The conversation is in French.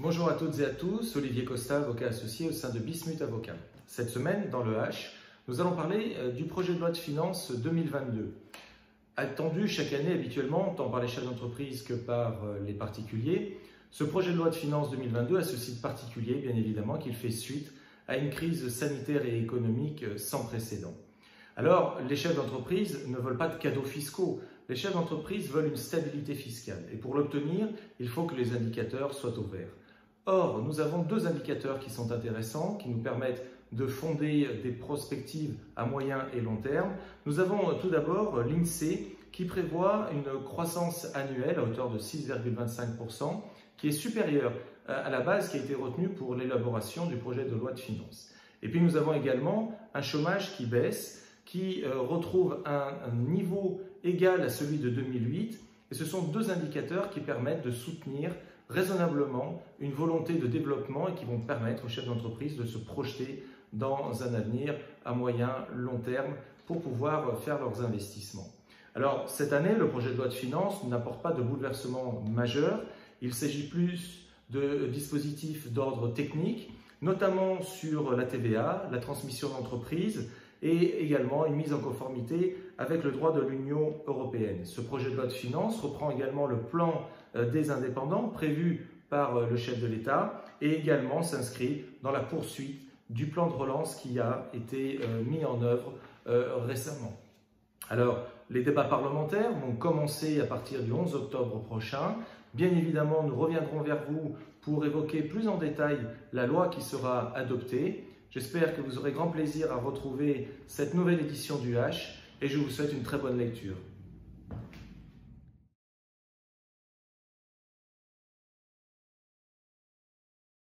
Bonjour à toutes et à tous, Olivier Costa, avocat associé au sein de Bismuth Avocat. Cette semaine, dans le H, nous allons parler du projet de loi de finances 2022. Attendu chaque année habituellement, tant par les chefs d'entreprise que par les particuliers, ce projet de loi de finances 2022 a ce site particulier, bien évidemment, qu'il fait suite à une crise sanitaire et économique sans précédent. Alors, les chefs d'entreprise ne veulent pas de cadeaux fiscaux. Les chefs d'entreprise veulent une stabilité fiscale. Et pour l'obtenir, il faut que les indicateurs soient au vert. Or, nous avons deux indicateurs qui sont intéressants, qui nous permettent de fonder des prospectives à moyen et long terme. Nous avons tout d'abord l'INSEE qui prévoit une croissance annuelle à hauteur de 6,25%, qui est supérieure à la base qui a été retenue pour l'élaboration du projet de loi de finances. Et puis nous avons également un chômage qui baisse, qui retrouve un niveau égal à celui de 2008. Et ce sont deux indicateurs qui permettent de soutenir raisonnablement une volonté de développement et qui vont permettre aux chefs d'entreprise de se projeter dans un avenir à moyen, long terme pour pouvoir faire leurs investissements. Alors cette année, le projet de loi de finances n'apporte pas de bouleversement majeur. Il s'agit plus de dispositifs d'ordre technique, notamment sur la TVA, la transmission d'entreprise et également une mise en conformité avec le droit de l'Union européenne. Ce projet de loi de finances reprend également le plan des indépendants prévu par le chef de l'État et également s'inscrit dans la poursuite du plan de relance qui a été mis en œuvre récemment. Alors, les débats parlementaires vont commencer à partir du 11 octobre prochain. Bien évidemment, nous reviendrons vers vous pour évoquer plus en détail la loi qui sera adoptée. J'espère que vous aurez grand plaisir à retrouver cette nouvelle édition du H et je vous souhaite une très bonne lecture.